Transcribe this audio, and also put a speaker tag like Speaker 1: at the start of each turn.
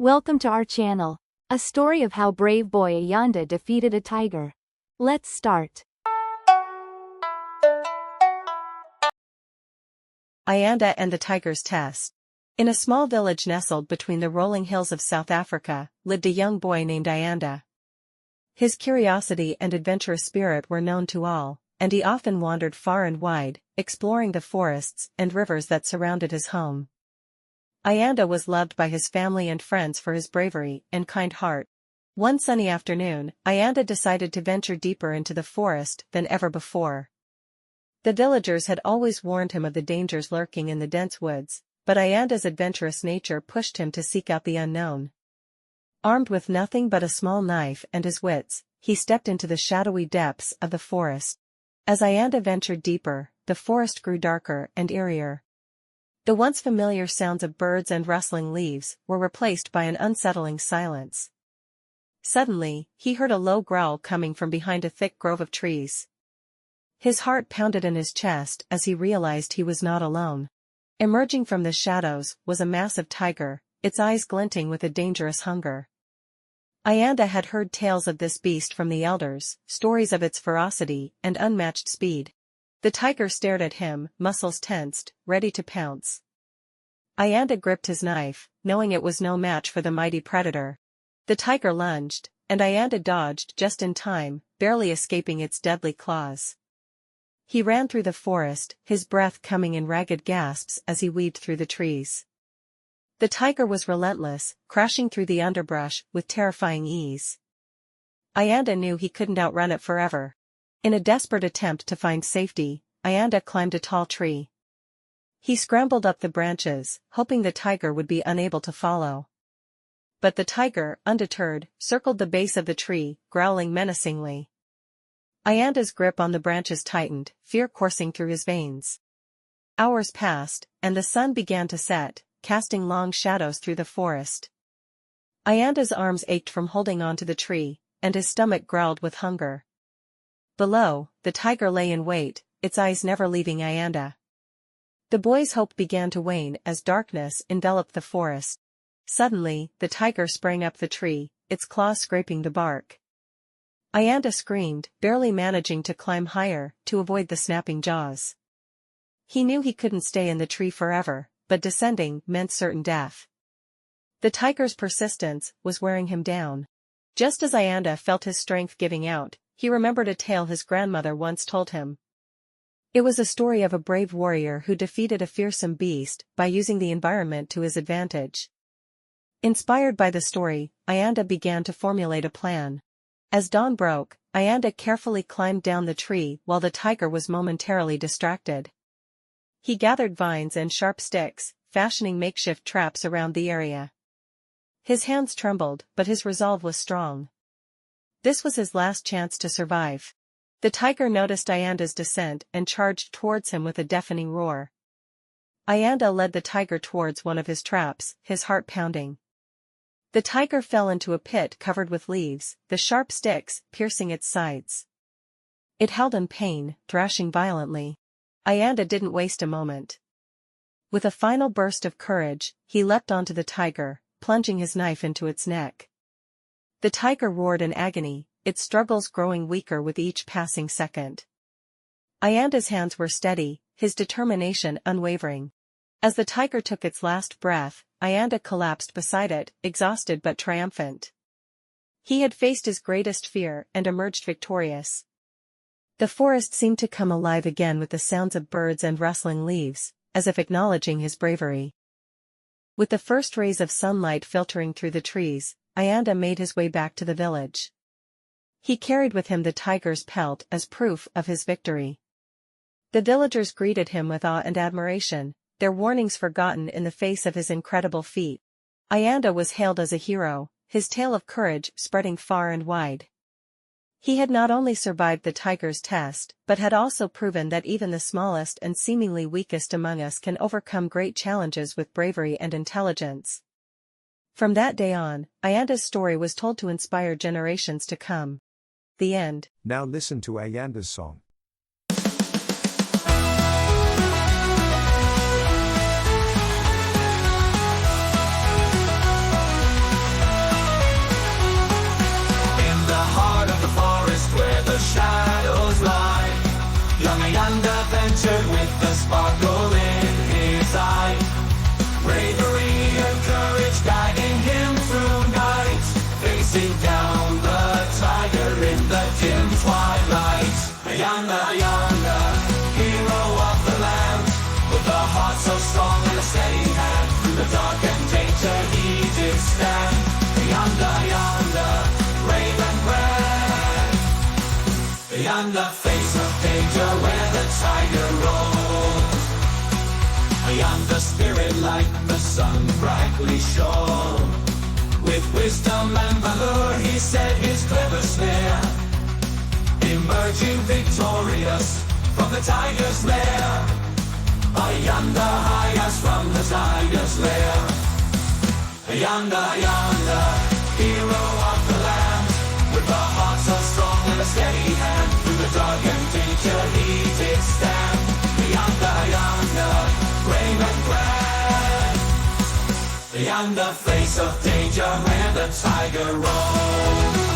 Speaker 1: Welcome to our channel. A story of how brave boy Ayanda defeated a tiger. Let's start.
Speaker 2: Ayanda and the tiger's test. In a small village nestled between the rolling hills of South Africa, lived a young boy named Ayanda. His curiosity and adventurous spirit were known to all, and he often wandered far and wide, exploring the forests and rivers that surrounded his home. Ayanda was loved by his family and friends for his bravery and kind heart. One sunny afternoon, Ayanda decided to venture deeper into the forest than ever before. The villagers had always warned him of the dangers lurking in the dense woods, but Ayanda's adventurous nature pushed him to seek out the unknown. Armed with nothing but a small knife and his wits, he stepped into the shadowy depths of the forest. As Ayanda ventured deeper, the forest grew darker and eerier. The once familiar sounds of birds and rustling leaves were replaced by an unsettling silence. Suddenly, he heard a low growl coming from behind a thick grove of trees. His heart pounded in his chest as he realized he was not alone. Emerging from the shadows was a massive tiger, its eyes glinting with a dangerous hunger. Ayanda had heard tales of this beast from the elders, stories of its ferocity and unmatched speed. The tiger stared at him, muscles tensed, ready to pounce. Ayanda gripped his knife, knowing it was no match for the mighty predator. The tiger lunged, and Ayanda dodged just in time, barely escaping its deadly claws. He ran through the forest, his breath coming in ragged gasps as he weaved through the trees. The tiger was relentless, crashing through the underbrush with terrifying ease. Ayanda knew he couldn't outrun it forever. In a desperate attempt to find safety, Ayanda climbed a tall tree. He scrambled up the branches, hoping the tiger would be unable to follow. But the tiger, undeterred, circled the base of the tree, growling menacingly. Ayanda's grip on the branches tightened, fear coursing through his veins. Hours passed, and the sun began to set, casting long shadows through the forest. Ayanda's arms ached from holding onto the tree, and his stomach growled with hunger. Below, the tiger lay in wait, its eyes never leaving Ayanda. The boy's hope began to wane as darkness enveloped the forest. Suddenly, the tiger sprang up the tree, its claws scraping the bark. Ayanda screamed, barely managing to climb higher to avoid the snapping jaws. He knew he couldn't stay in the tree forever, but descending meant certain death. The tiger's persistence was wearing him down. Just as Ayanda felt his strength giving out, he remembered a tale his grandmother once told him. It was a story of a brave warrior who defeated a fearsome beast by using the environment to his advantage. Inspired by the story, Ayanda began to formulate a plan. As dawn broke, Ayanda carefully climbed down the tree while the tiger was momentarily distracted. He gathered vines and sharp sticks, fashioning makeshift traps around the area. His hands trembled, but his resolve was strong. This was his last chance to survive. The tiger noticed Ayanda's descent and charged towards him with a deafening roar. Ayanda led the tiger towards one of his traps, his heart pounding. The tiger fell into a pit covered with leaves, the sharp sticks piercing its sides. It howled in pain, thrashing violently. Ayanda didn't waste a moment. With a final burst of courage, he leapt onto the tiger, plunging his knife into its neck. The tiger roared in agony, its struggles growing weaker with each passing second. Ayanda's hands were steady, his determination unwavering. As the tiger took its last breath, Ayanda collapsed beside it, exhausted but triumphant. He had faced his greatest fear and emerged victorious. The forest seemed to come alive again with the sounds of birds and rustling leaves, as if acknowledging his bravery. With the first rays of sunlight filtering through the trees, Ayanda made his way back to the village. He carried with him the tiger's pelt as proof of his victory. The villagers greeted him with awe and admiration, their warnings forgotten in the face of his incredible feat. Ayanda was hailed as a hero, his tale of courage spreading far and wide. He had not only survived the tiger's test, but had also proven that even the smallest and seemingly weakest among us can overcome great challenges with bravery and intelligence. From that day on, Ayanda's story was told to inspire generations to come. The end.
Speaker 3: Now listen to Ayanda's song.
Speaker 4: Ayanda, face of danger where the tiger roams. Ayanda, spirit like the sun brightly shone. With wisdom and valor he set his clever snare, emerging victorious from the tiger's lair. Ayanda, highest from the tiger's lair. Ayanda, Ayanda, hero of the land, with a heart so strong and a steady hand, through the dark and danger he did stand. Ayanda, Ayanda, brave and grand. Ayanda, face of danger where the tiger roams.